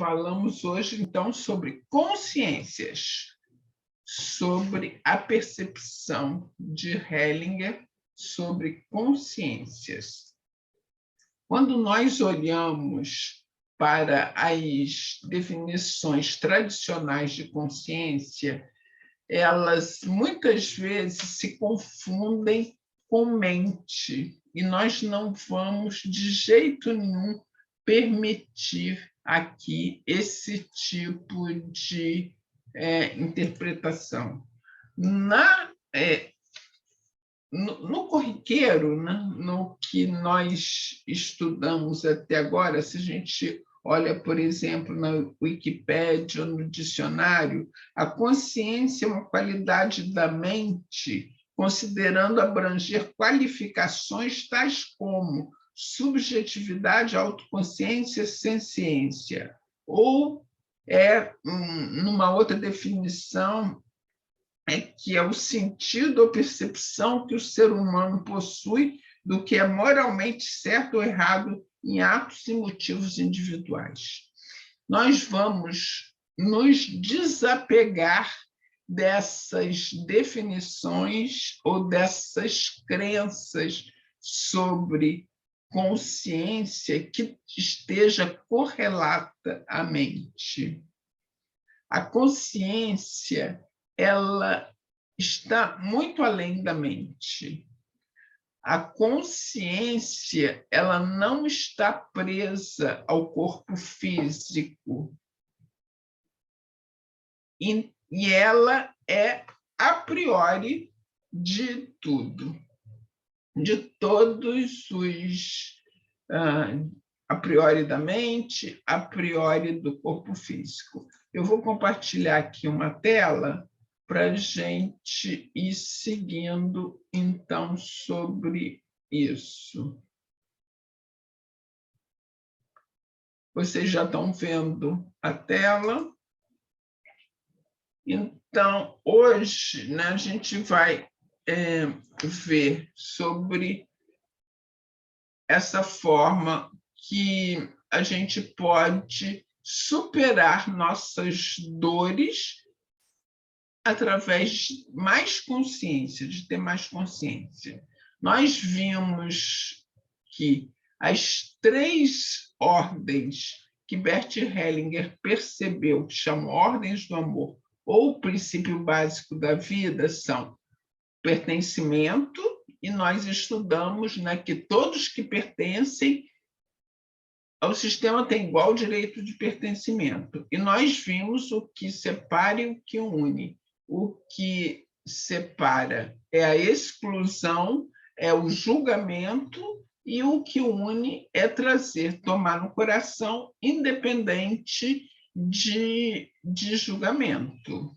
Falamos hoje, então, sobre consciências, sobre a percepção de Hellinger sobre consciências. Quando nós olhamos para as definições tradicionais de consciência, elas muitas vezes se confundem com mente, e nós não vamos, de jeito nenhum, permitir aqui esse tipo de interpretação. No corriqueiro, né, no que nós estudamos até agora, se a gente olha, por exemplo, na Wikipédia ou no dicionário, a consciência é uma qualidade da mente, considerando abranger qualificações tais como subjetividade, autoconsciência, senciência. Ou, numa outra definição, que é o sentido ou percepção que o ser humano possui do que é moralmente certo ou errado em atos e motivos individuais. Nós vamos nos desapegar dessas definições ou dessas crenças sobre consciência que esteja correlata à mente. A consciência, ela está muito além da mente. A consciência, ela não está presa ao corpo físico. E ela é a priori de tudo, de todos os a priori da mente, a priori do corpo físico. Eu vou compartilhar aqui uma tela para a gente ir seguindo, então, sobre isso. Vocês já estão vendo a tela? Então, hoje, né, a gente vai ver sobre essa forma que a gente pode superar nossas dores através de mais consciência, de ter mais consciência. Nós vimos que as 3 ordens que Bert Hellinger percebeu, que chamam ordens do amor, ou o princípio básico da vida, são pertencimento, e nós estudamos, né, que todos que pertencem ao sistema têm igual direito de pertencimento. E nós vimos o que separa e o que une. O que separa é a exclusão, é o julgamento, e o que une é trazer, tomar no coração, independente de julgamento.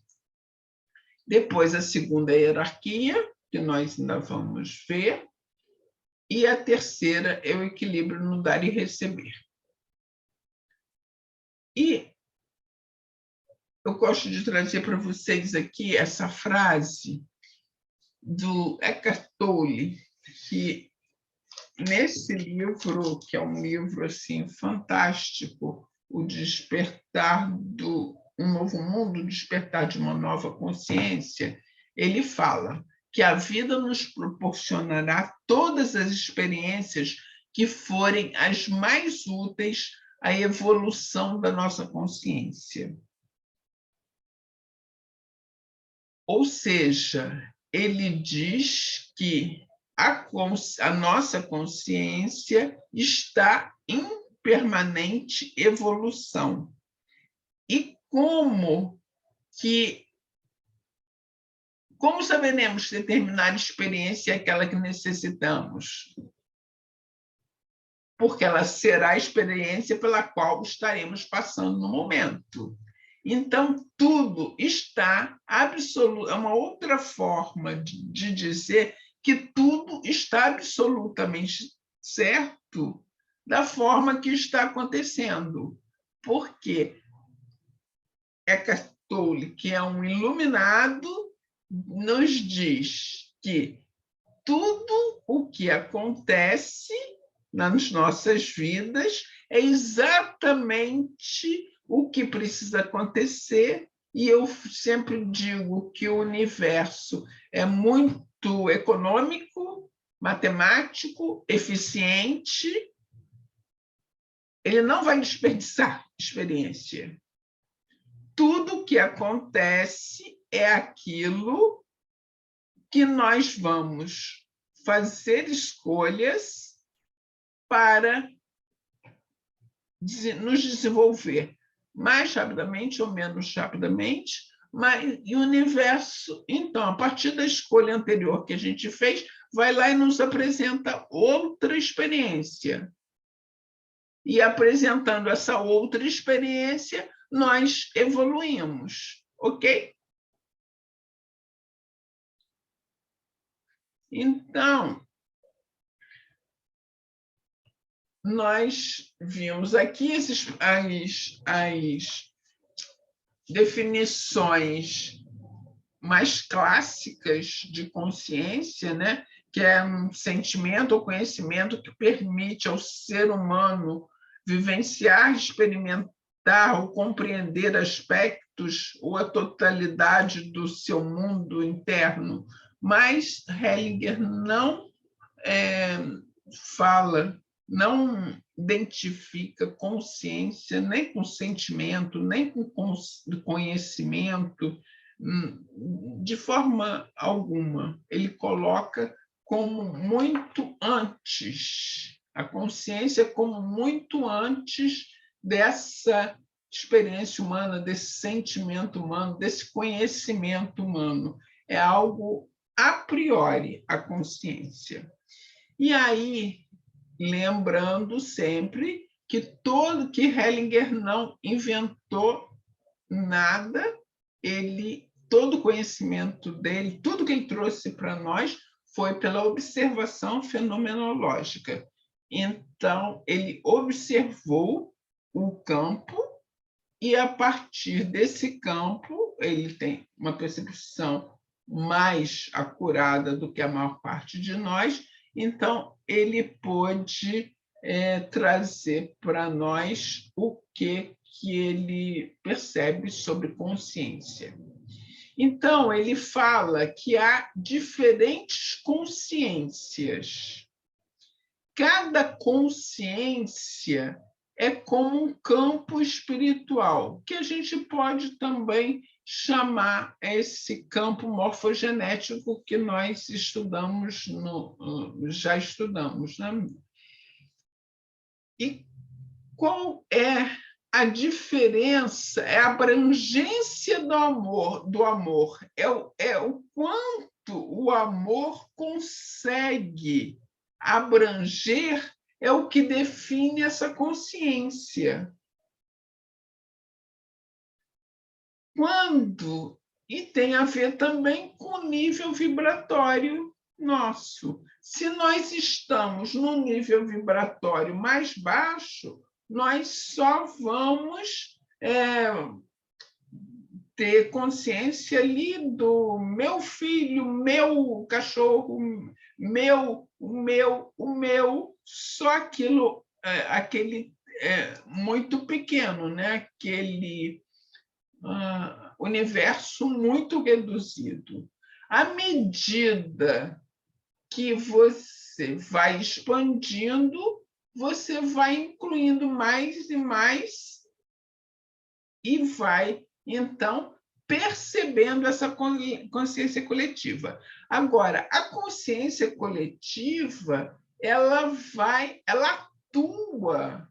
Depois, a segunda hierarquia, que nós ainda vamos ver, e a terceira é o equilíbrio no dar e receber. E eu gosto de trazer para vocês aqui essa frase do Eckhart Tolle, que nesse livro, que é um livro assim, fantástico, O Despertar do um Novo Mundo, o Despertar de uma Nova Consciência, ele fala que a vida nos proporcionará todas as experiências que forem as mais úteis à evolução da nossa consciência. Ou seja, ele diz que a nossa consciência está em permanente evolução. E como saberemos determinada experiência é aquela que necessitamos? Porque ela será a experiência pela qual estaremos passando no momento. Então, tudo está absoluto. É uma outra forma de dizer que tudo está absolutamente certo da forma que está acontecendo. Porque Eckhart Tolle, que é um iluminado, nos diz que tudo o que acontece nas nossas vidas é exatamente o que precisa acontecer, e eu sempre digo que o universo é muito econômico, matemático, eficiente, ele não vai desperdiçar experiência. Tudo que acontece é aquilo que nós vamos fazer escolhas para nos desenvolver mais rapidamente ou menos rapidamente, mas o universo, então, a partir da escolha anterior que a gente fez, vai lá e nos apresenta outra experiência. E apresentando essa outra experiência, nós evoluímos, ok? Então, nós vimos aqui as definições mais clássicas de consciência, né? Que é um sentimento ou conhecimento que permite ao ser humano vivenciar, experimentar ou compreender aspectos ou a totalidade do seu mundo interno. Mas Hellinger não fala, não identifica consciência nem com sentimento, nem com conhecimento, de forma alguma. Ele coloca como muito antes, a consciência como muito antes dessa experiência humana, desse sentimento humano, desse conhecimento humano. É algo a priori, a consciência. E aí, lembrando sempre que Hellinger não inventou nada, todo o conhecimento dele, tudo que ele trouxe para nós foi pela observação fenomenológica. Então, ele observou o campo e, a partir desse campo, ele tem uma percepção mais acurada do que a maior parte de nós, então ele pôde trazer para nós o que ele percebe sobre consciência. Então, ele fala que há diferentes consciências. Cada consciência é como um campo espiritual, que a gente pode também chamar esse campo morfogenético que nós estudamos, já estudamos. Né? E qual é a diferença? É a abrangência do amor, é o quanto o amor consegue abranger, é o que define essa consciência. E tem a ver também com o nível vibratório nosso. Se nós estamos num nível vibratório mais baixo, nós só vamos ter consciência ali do meu filho, meu cachorro, o meu, só aquilo, aquele muito pequeno, né? Aquele universo muito reduzido. À medida que você vai expandindo, você vai incluindo mais e mais e vai, então, percebendo essa consciência coletiva. Agora, a consciência coletiva, ela atua,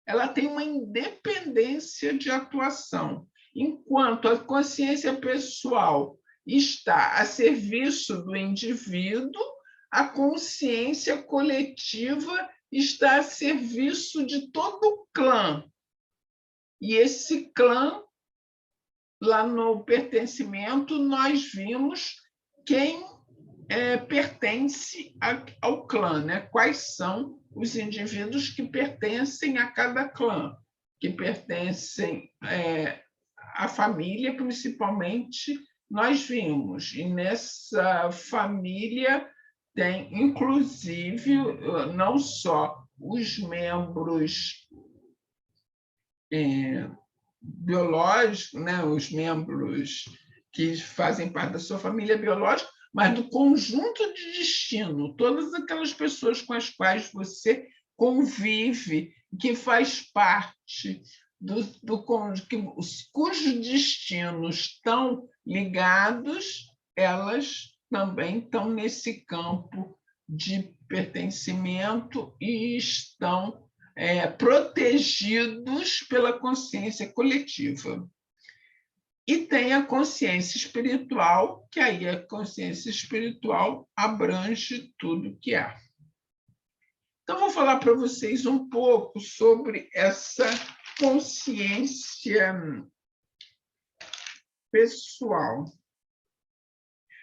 ela tem uma independência de atuação. Enquanto a consciência pessoal está a serviço do indivíduo, a consciência coletiva está a serviço de todo o clã. E esse clã, lá no pertencimento, nós vimos quem pertence ao clã, né? Quais são os indivíduos que pertencem a cada clã, que pertencem à família, principalmente, nós vimos. E nessa família tem, inclusive, não só os membros biológico, né, os membros que fazem parte da sua família biológica, mas do conjunto de destino, todas aquelas pessoas com as quais você convive, que faz parte cujos destinos estão ligados, elas também estão nesse campo de pertencimento e estão protegidos pela consciência coletiva. E tem a consciência espiritual, que aí a consciência espiritual abrange tudo que há. Então, vou falar para vocês um pouco sobre essa consciência pessoal.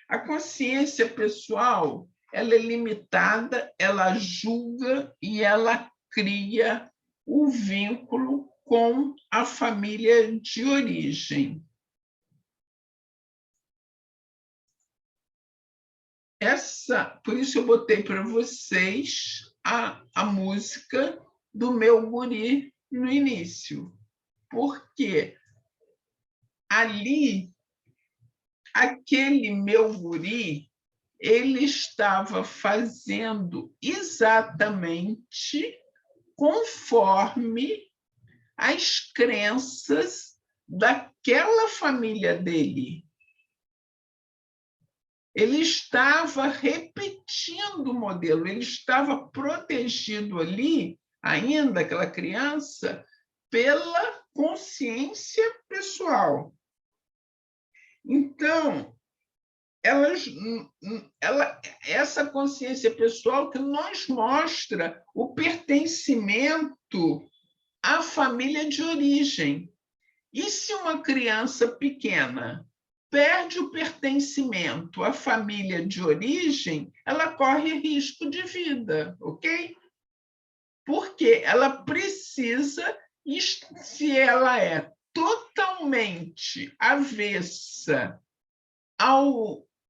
A consciência pessoal, ela é limitada, ela julga e ela cria o vínculo com a família de origem. Por isso eu botei para vocês a música do Meu Guri no início, porque ali, aquele meu guri, ele estava fazendo exatamente conforme as crenças daquela família dele. Ele estava repetindo o modelo, ele estava protegido ali, ainda aquela criança, pela consciência pessoal. Então, essa consciência pessoal que nos mostra o pertencimento à família de origem. E se uma criança pequena perde o pertencimento à família de origem, ela corre risco de vida, ok? Porque ela precisa, se ela é totalmente avessa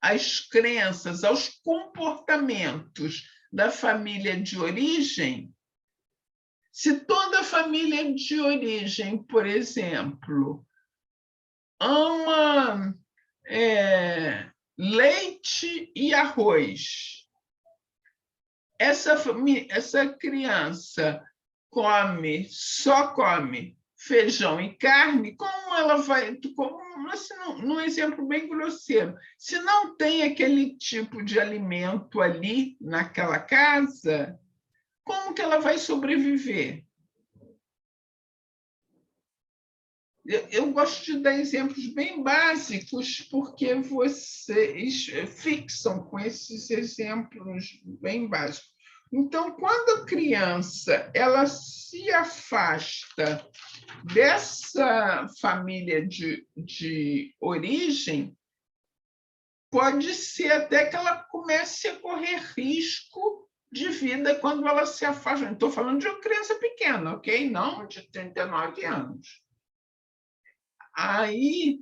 às crenças, aos comportamentos da família de origem, se toda a família de origem, por exemplo, ama leite e arroz, essa criança só come feijão e carne, como ela vai, num exemplo bem grosseiro, se não tem aquele tipo de alimento ali naquela casa, como que ela vai sobreviver? Eu gosto de dar exemplos bem básicos, porque vocês fixam com esses exemplos bem básicos. Então, quando a criança ela se afasta dessa família de origem, pode ser até que ela comece a correr risco de vida quando ela se afasta. Estou falando de uma criança pequena, ok? Não de 39 anos. Aí,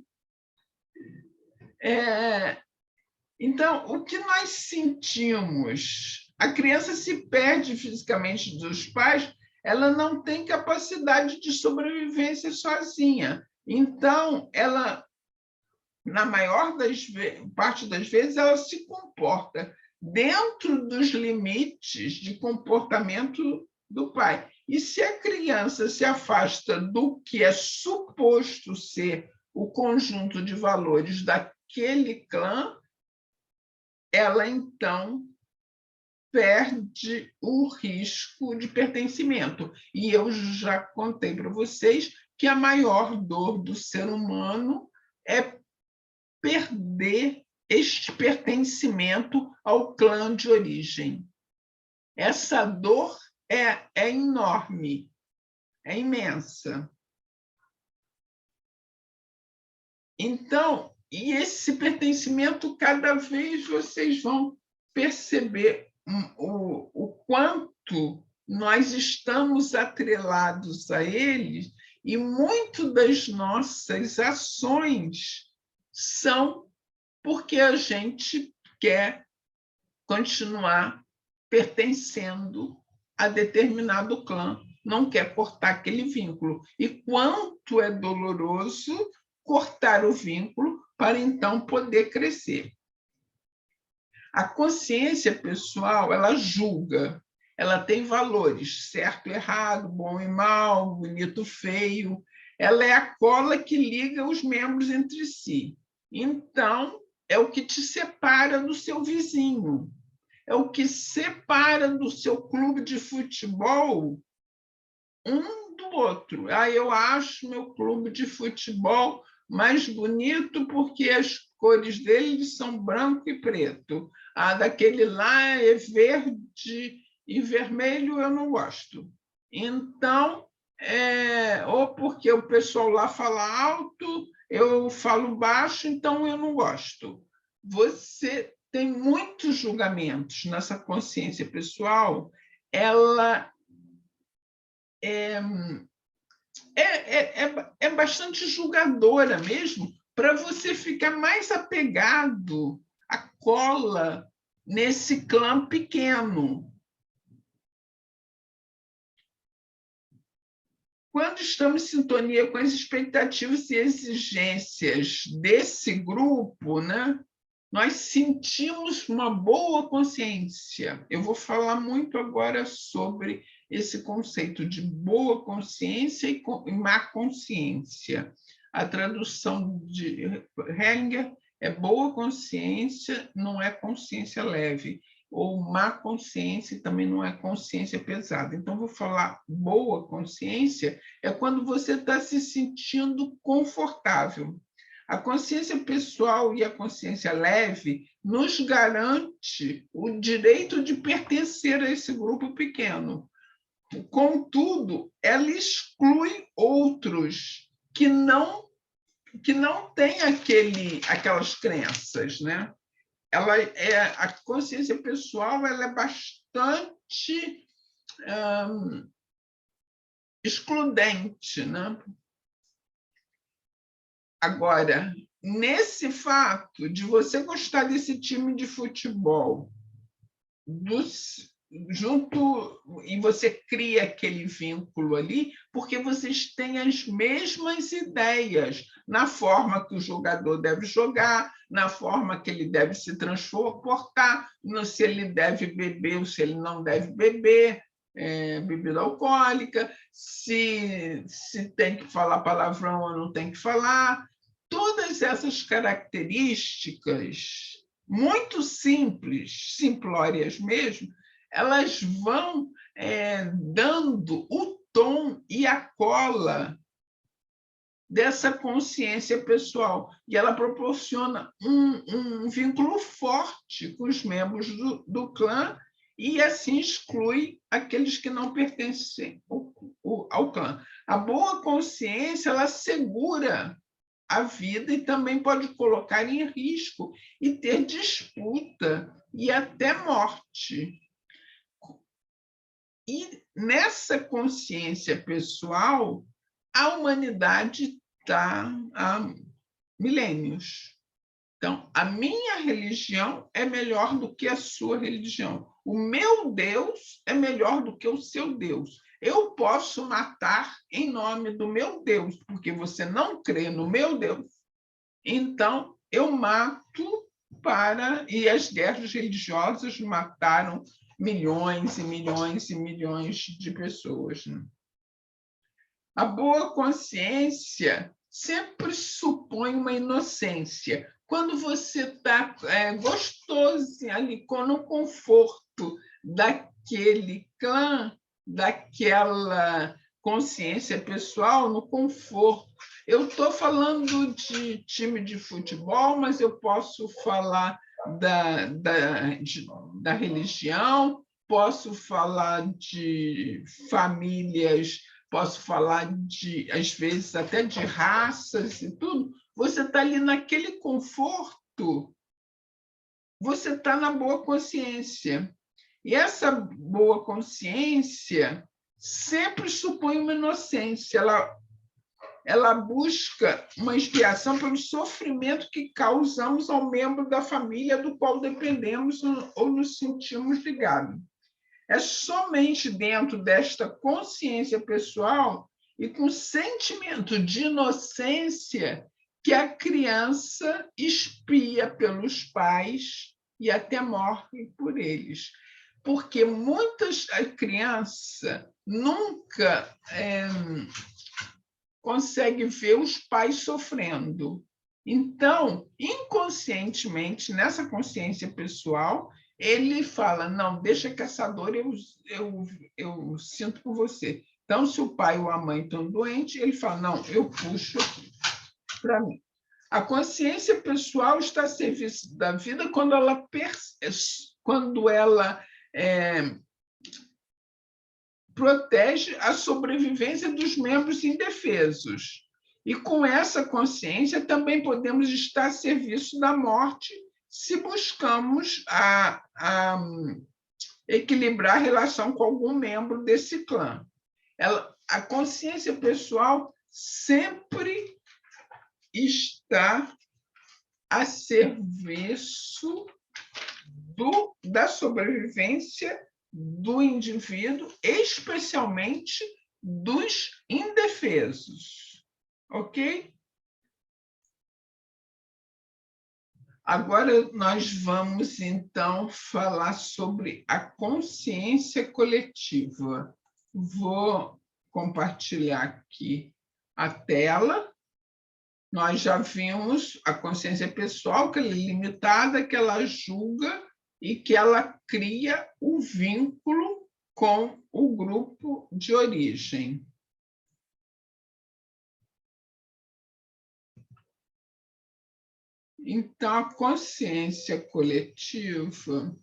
então, o que nós sentimos? A criança se perde fisicamente dos pais, ela não tem capacidade de sobrevivência sozinha. Então, ela, na maior parte das vezes, ela se comporta dentro dos limites de comportamento do pai. E se a criança se afasta do que é suposto ser o conjunto de valores daquele clã, ela então perde o risco de pertencimento. E eu já contei para vocês que a maior dor do ser humano é perder este pertencimento ao clã de origem. Essa dor é enorme, é imensa. Então, e esse pertencimento, cada vez vocês vão perceber o quanto nós estamos atrelados a ele, e muito das nossas ações são porque a gente quer continuar pertencendo a determinado clã, não quer cortar aquele vínculo. E quanto é doloroso cortar o vínculo para então poder crescer. A consciência pessoal, ela julga, ela tem valores, certo e errado, bom e mal, bonito, feio. Ela é a cola que liga os membros entre si. Então, é o que te separa do seu vizinho, é o que separa do seu clube de futebol um do outro. Eu acho meu clube de futebol mais bonito porque as cores dele são branco e preto. Daquele lá é verde e vermelho, eu não gosto. Então, ou porque o pessoal lá fala alto, eu falo baixo, então eu não gosto. Você tem muitos julgamentos nessa consciência pessoal, ela é bastante julgadora mesmo, para você ficar mais apegado à cola nesse clã pequeno. Quando estamos em sintonia com as expectativas e exigências desse grupo, né, nós sentimos uma boa consciência. Eu vou falar muito agora sobre esse conceito de boa consciência e má consciência. A tradução de Hellinger é boa consciência, não é consciência leve, ou má consciência também não é consciência pesada. Então, vou falar boa consciência é quando você está se sentindo confortável. A consciência pessoal e a consciência leve nos garante o direito de pertencer a esse grupo pequeno. Contudo, ela exclui outros que não têm aquelas crenças, né? A consciência pessoal ela é bastante excludente, né? Agora, nesse fato de você gostar desse time de futebol, e você cria aquele vínculo ali, porque vocês têm as mesmas ideias na forma que o jogador deve jogar, na forma que ele deve se transportar, se ele deve beber ou se ele não deve beber, bebida alcoólica, se tem que falar palavrão ou não tem que falar. Todas essas características muito simples, simplórias mesmo, elas vão dando o tom e a cola dessa consciência pessoal. E ela proporciona um vínculo forte com os membros do clã e assim exclui aqueles que não pertencem ao clã. A boa consciência, ela segura a vida e também pode colocar em risco e ter disputa e até morte. E nessa consciência pessoal, a humanidade está há milênios. Então, a minha religião é melhor do que a sua religião. O meu Deus é melhor do que o seu Deus. Eu posso matar em nome do meu Deus, porque você não crê no meu Deus. Então, eu mato para... E as guerras religiosas mataram milhões e milhões e milhões de pessoas. A boa consciência sempre supõe uma inocência. Quando você está gostoso ali, no conforto daquele clã, daquela consciência pessoal, no conforto. Eu estou falando de time de futebol, mas eu posso falar da religião, posso falar de famílias, posso falar às vezes, até de raças e tudo. Você está ali naquele conforto, você está na boa consciência. E essa boa consciência sempre supõe uma inocência. Ela busca uma expiação pelo sofrimento que causamos ao membro da família do qual dependemos ou nos sentimos ligados. É somente dentro desta consciência pessoal e com sentimento de inocência que a criança expia pelos pais e até morre por eles. Porque a criança nunca consegue ver os pais sofrendo. Então, inconscientemente, nessa consciência pessoal, ele fala, não, deixa que essa dor eu sinto por você. Então, se o pai ou a mãe estão doentes, ele fala, não, eu puxo para mim. A consciência pessoal está a serviço da vida quando ela protege a sobrevivência dos membros indefesos. E com essa consciência também podemos estar a serviço da morte se buscamos equilibrar a relação com algum membro desse clã. A consciência pessoal sempre está a serviço da sobrevivência do indivíduo, especialmente dos indefesos. Ok? Agora nós vamos, então, falar sobre a consciência coletiva. Vou compartilhar aqui a tela. Nós já vimos a consciência pessoal, que ela é limitada, que ela julga e que ela cria o vínculo com o grupo de origem. Então, a consciência coletiva,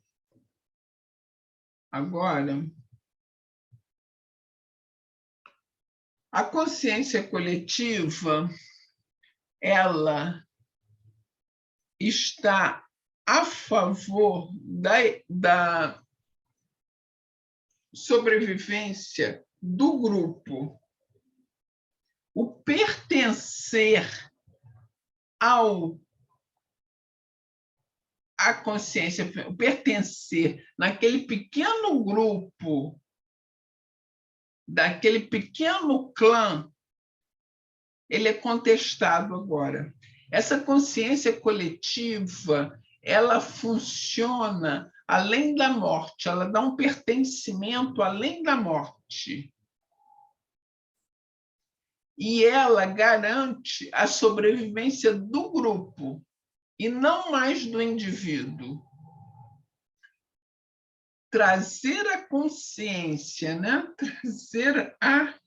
agora, a consciência coletiva, ela está a favor da sobrevivência do grupo. O pertencer à consciência, o pertencer naquele pequeno grupo, daquele pequeno clã, ele é contestado agora. Essa consciência coletiva, ela funciona além da morte, ela dá um pertencimento além da morte. E ela garante a sobrevivência do grupo e não mais do indivíduo. Trazer a consciência, né? Trazer a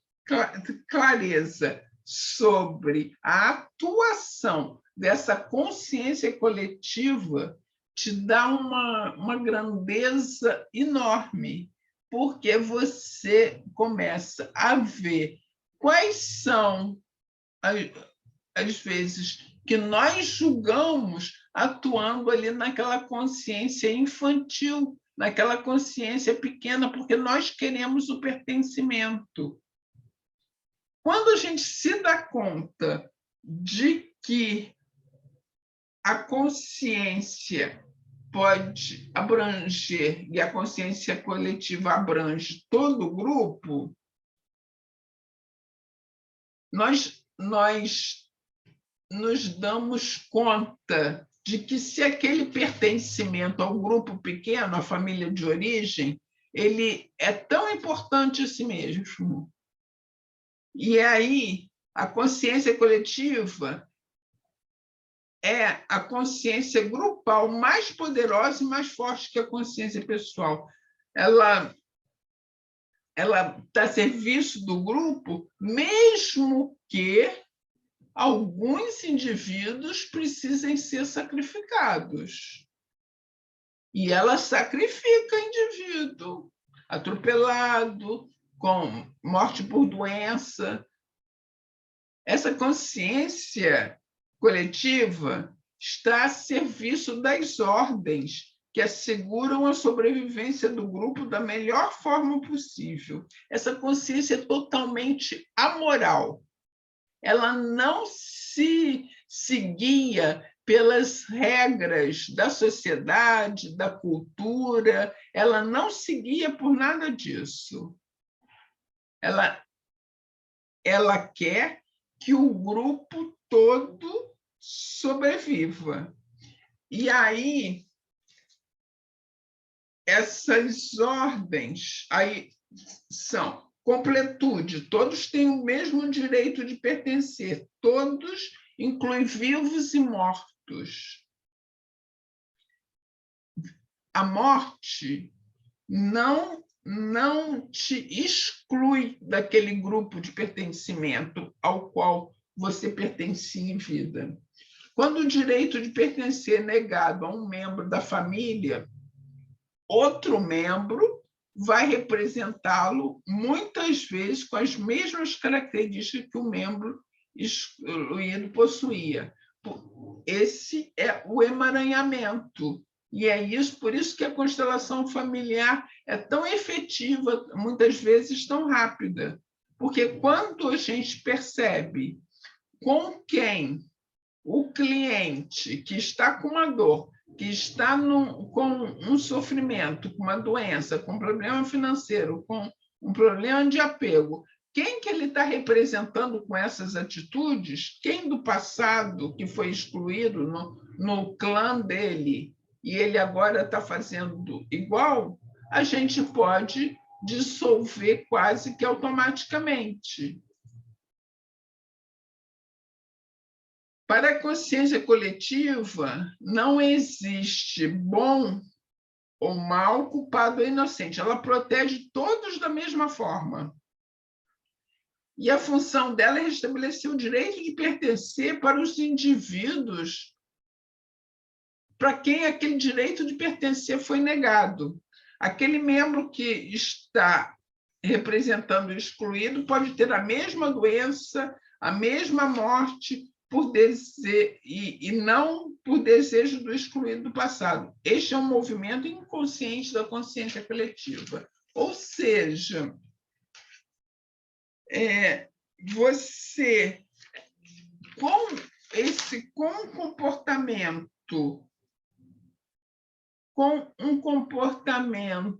clareza sobre a atuação dessa consciência coletiva te dá uma grandeza enorme, porque você começa a ver quais são as vezes que nós julgamos atuando ali naquela consciência infantil, naquela consciência pequena, porque nós queremos o pertencimento. Quando a gente se dá conta de que a consciência pode abranger, e a consciência coletiva abrange todo o grupo, nós nos damos conta de que se aquele pertencimento ao grupo pequeno, à família de origem, ele é tão importante assim mesmo. E aí, a consciência coletiva é a consciência grupal mais poderosa e mais forte que a consciência pessoal. Ela está a serviço do grupo, mesmo que alguns indivíduos precisem ser sacrificados. E ela sacrifica indivíduo, atropelado, com morte por doença. Essa consciência coletiva está a serviço das ordens que asseguram a sobrevivência do grupo da melhor forma possível. Essa consciência é totalmente amoral. Ela não se guia pelas regras da sociedade, da cultura, ela não seguia por nada disso. Ela quer que o grupo todo sobreviva. E aí, essas ordens aí são completude, todos têm o mesmo direito de pertencer, todos incluem vivos e mortos. A morte não te exclui daquele grupo de pertencimento ao qual você pertencia em vida. Quando o direito de pertencer é negado a um membro da família, outro membro vai representá-lo muitas vezes com as mesmas características que o membro excluído possuía. Esse é o emaranhamento. E é isso, por isso que a constelação familiar é tão efetiva, muitas vezes tão rápida. Porque quando a gente percebe com quem o cliente que está com uma dor, que está com um sofrimento, com uma doença, com um problema financeiro, com um problema de apego, quem que ele está representando com essas atitudes? Quem do passado que foi excluído no clã dele e ele agora está fazendo igual, a gente pode dissolver quase que automaticamente. Para a consciência coletiva, não existe bom ou mal, culpado ou inocente. Ela protege todos da mesma forma. E a função dela é restabelecer o direito de pertencer para os indivíduos para quem aquele direito de pertencer foi negado. Aquele membro que está representando o excluído pode ter a mesma doença, a mesma morte, e não por desejo do excluído do passado. Este é um movimento inconsciente da consciência coletiva. Ou seja, você, com um comportamento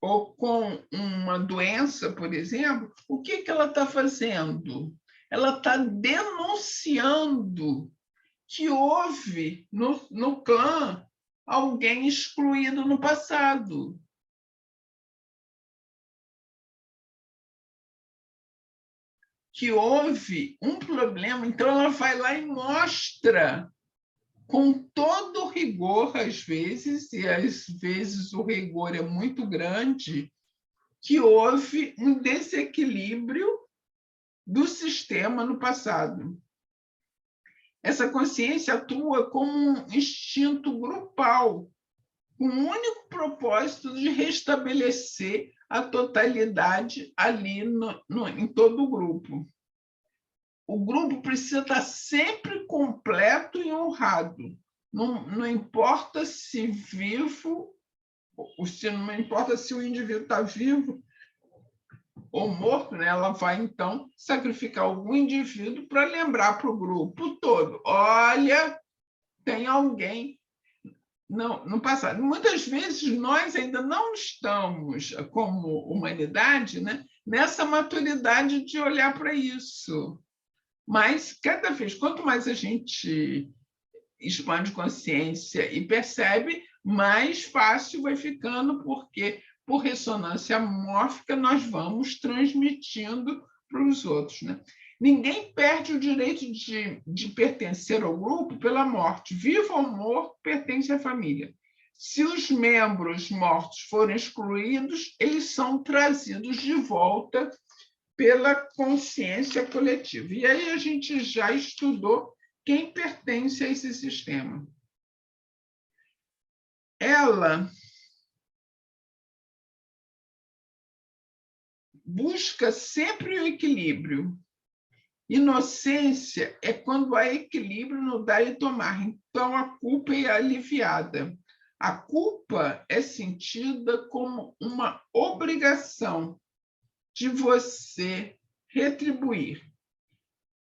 ou com uma doença, por exemplo, o que ela está fazendo? Ela está denunciando que houve no clã alguém excluído no passado. Que houve um problema, então ela vai lá e mostra com todo rigor, às vezes, e às vezes o rigor é muito grande, que houve um desequilíbrio do sistema no passado. Essa consciência atua como um instinto grupal, com o único propósito de restabelecer a totalidade ali em todo o grupo. O grupo precisa estar sempre completo e honrado. Não importa se vivo, não importa se o indivíduo está vivo ou morto, né? Ela vai, então, sacrificar algum indivíduo para lembrar para o grupo todo: olha, tem alguém no passado. Muitas vezes nós ainda não estamos, como humanidade, né, nessa maturidade de olhar para isso. Mas, cada vez, quanto mais a gente expande consciência e percebe, mais fácil vai ficando, porque, por ressonância mórfica, nós vamos transmitindo para os outros. Né? Ninguém perde o direito de pertencer ao grupo pela morte. Vivo ou morto, pertence à família. Se os membros mortos forem excluídos, eles são trazidos de volta pela consciência coletiva. E aí a gente já estudou quem pertence a esse sistema. Ela busca sempre o equilíbrio. Inocência é quando há equilíbrio no dar e tomar. Então, a culpa é aliviada. A culpa é sentida como uma obrigação de você retribuir.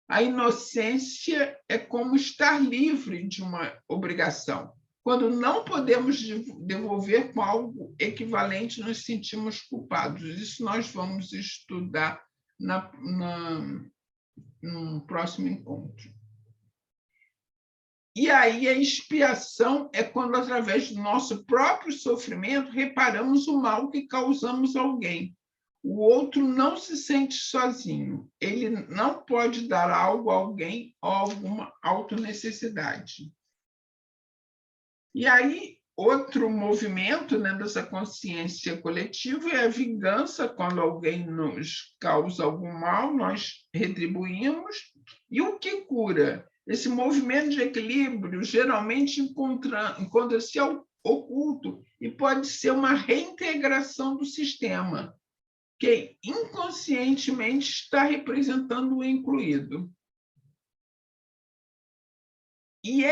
A inocência é como estar livre de uma obrigação. Quando não podemos devolver com algo equivalente, nos sentimos culpados. Isso nós vamos estudar no próximo encontro. E aí a expiação é quando, através do nosso próprio sofrimento, reparamos o mal que causamos a alguém. O outro não se sente sozinho. Ele não pode dar algo a alguém ou alguma autonecessidade. E aí, outro movimento, né, dessa consciência coletiva é a vingança. Quando alguém nos causa algum mal, nós retribuímos. E o que cura? Esse movimento de equilíbrio geralmente encontra-se oculto e pode ser uma reintegração do sistema, que inconscientemente está representando o incluído. E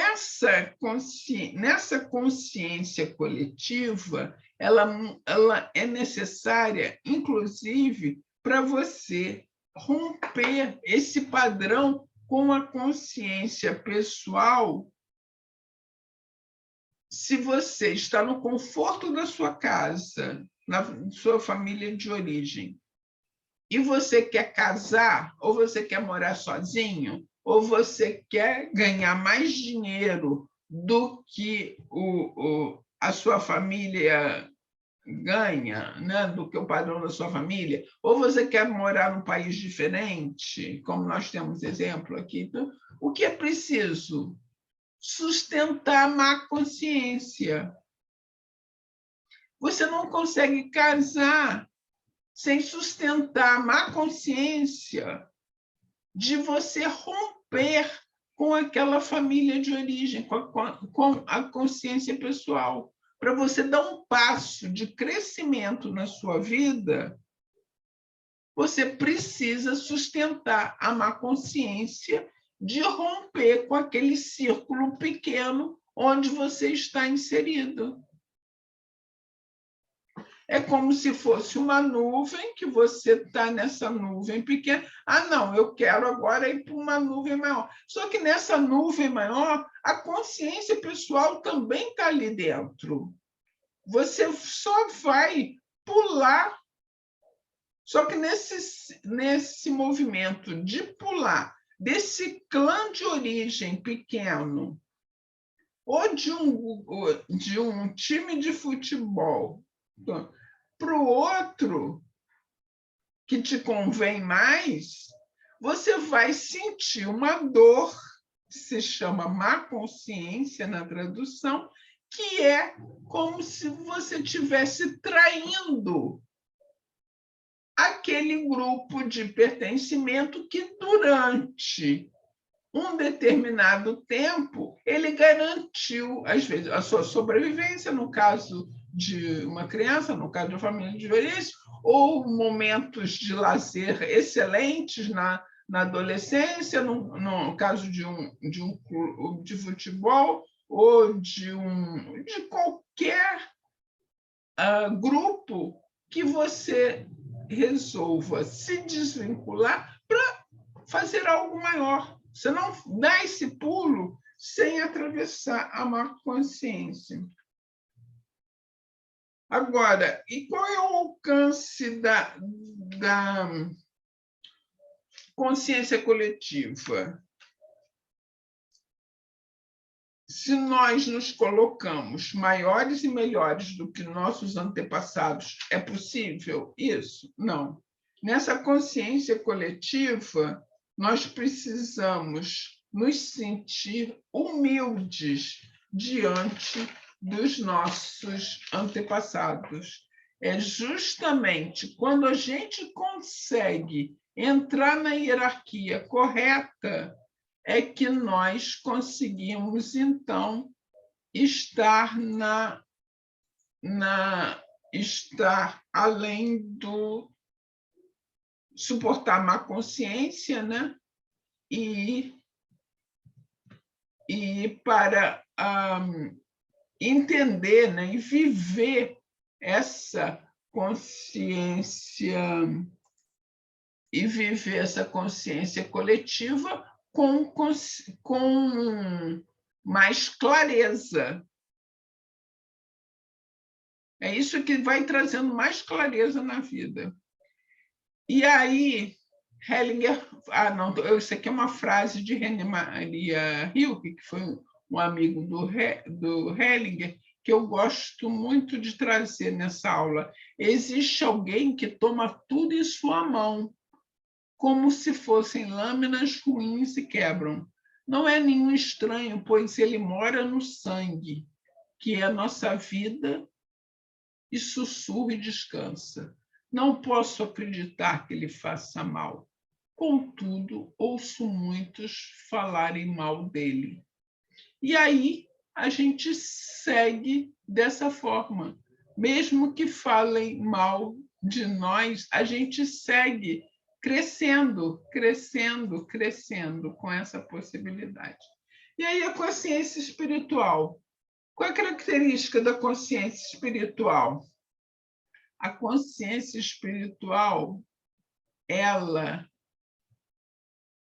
nessa consciência coletiva, ela é necessária, inclusive, para você romper esse padrão com a consciência pessoal. Se você está no conforto da sua casa, na sua família de origem, e você quer casar, ou você quer morar sozinho, ou você quer ganhar mais dinheiro do que a sua família ganha, né? Do que o padrão da sua família, ou você quer morar num país diferente, como nós temos exemplo aqui. Então, o que é preciso? Sustentar a má consciência. Você não consegue casar sem sustentar a má consciência de você romper com aquela família de origem, com a consciência pessoal. Para você dar um passo de crescimento na sua vida, você precisa sustentar a má consciência de romper com aquele círculo pequeno onde você está inserido. É como se fosse uma nuvem, que você está nessa nuvem pequena. Ah, não, eu quero agora ir para uma nuvem maior. Só que nessa nuvem maior, a consciência pessoal também está ali dentro. Você só vai pular. Só que nesse movimento de pular desse clã de origem pequeno, ou de um time de futebol, para o outro que te convém mais, você vai sentir uma dor, que se chama má consciência na tradução, que é como se você estivesse traindo aquele grupo de pertencimento que, durante um determinado tempo, ele garantiu, às vezes, a sua sobrevivência, no caso de uma criança, no caso de uma família de origem, ou momentos de lazer excelentes na adolescência, no caso de um clube de futebol, ou de qualquer grupo que você resolva se desvincular para fazer algo maior. Você não dá esse pulo sem atravessar a má consciência. Agora, e qual é o alcance da consciência coletiva? Se nós nos colocamos maiores e melhores do que nossos antepassados, é possível isso? Não. Nessa consciência coletiva, nós precisamos nos sentir humildes diante dos nossos antepassados. É justamente quando a gente consegue entrar na hierarquia correta é que nós conseguimos, então, estar estar além do suportar má consciência, né? E para entender, né? E viver essa consciência e viver essa consciência coletiva com mais clareza. É isso que vai trazendo mais clareza na vida. E aí, Hellinger... não, isso aqui é uma frase de René Maria Rilke, que foi um amigo do Hellinger, que eu gosto muito de trazer nessa aula. Existe alguém que toma tudo em sua mão, como se fossem lâminas ruins e quebram. Não é nenhum estranho, pois ele mora no sangue, que é a nossa vida, e sussurra e descansa. Não posso acreditar que ele faça mal. Contudo, ouço muitos falarem mal dele. E aí a gente segue dessa forma. Mesmo que falem mal de nós, a gente segue crescendo, crescendo, crescendo com essa possibilidade. E aí a consciência espiritual. Qual é a característica da consciência espiritual? A consciência espiritual, ela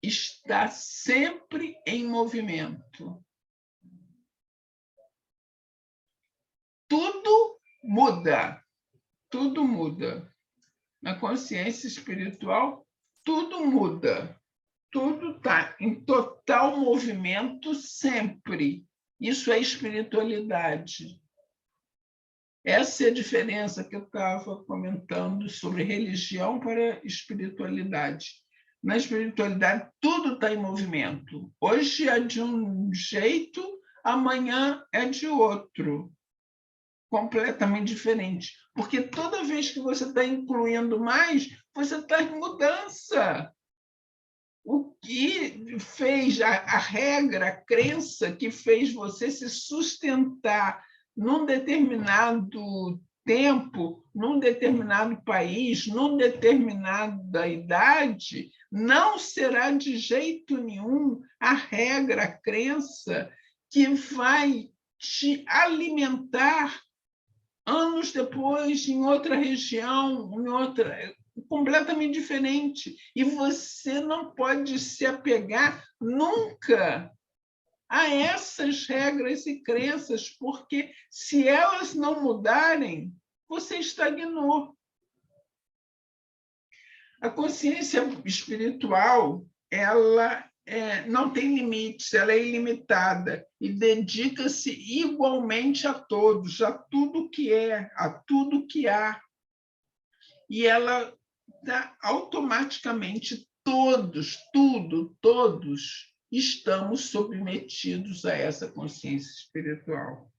está sempre em movimento. Tudo muda, tudo muda. Na consciência espiritual, tudo muda. Tudo está em total movimento sempre. Isso é espiritualidade. Essa é a diferença que eu estava comentando sobre religião para espiritualidade. Na espiritualidade, tudo está em movimento. Hoje é de um jeito, amanhã é de outro. Completamente diferente. Porque toda vez que você está incluindo mais, você está em mudança. O que fez a regra, a crença que fez você se sustentar num determinado tempo, num determinado país, num determinada idade, não será de jeito nenhum a regra, a crença que vai te alimentar anos depois, em outra região, em outra, completamente diferente. E você não pode se apegar nunca a essas regras e crenças, porque se elas não mudarem, você estagnou. A consciência espiritual, ela não tem limites, ela é ilimitada e dedica-se igualmente a todos, a tudo que é, a tudo que há. E ela dá automaticamente todos, tudo, todos estamos submetidos a essa consciência espiritual.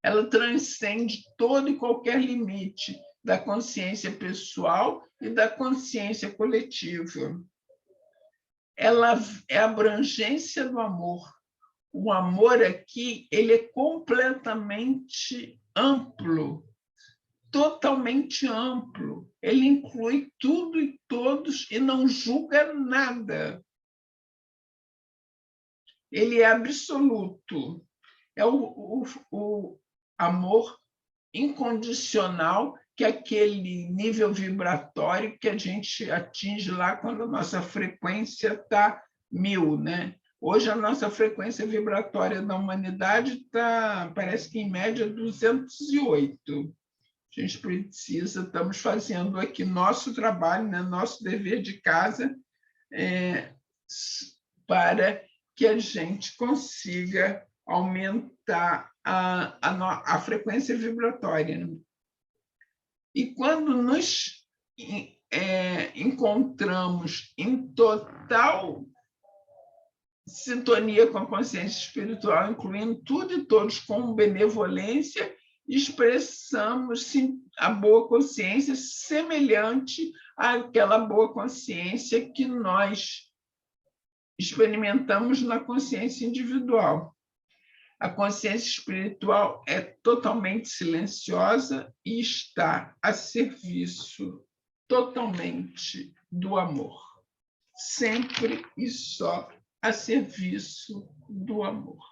Ela transcende todo e qualquer limite da consciência pessoal e da consciência coletiva. Ela é a abrangência do amor. O amor aqui, ele é completamente amplo, totalmente amplo. Ele inclui tudo e todos e não julga nada. Ele é absoluto. É o amor incondicional, que é aquele nível vibratório que a gente atinge lá quando a nossa frequência está 1000, né? Hoje a nossa frequência vibratória da humanidade está, parece que em média 208. A gente precisa, estamos fazendo aqui nosso trabalho, né? Nosso dever de casa, para que a gente consiga aumentar a frequência vibratória. E quando nos encontramos em total sintonia com a consciência espiritual, incluindo tudo e todos com benevolência, expressamos sim, a boa consciência semelhante àquela boa consciência que nós experimentamos na consciência individual. A consciência espiritual é totalmente silenciosa e está a serviço totalmente do amor. Sempre e só a serviço do amor.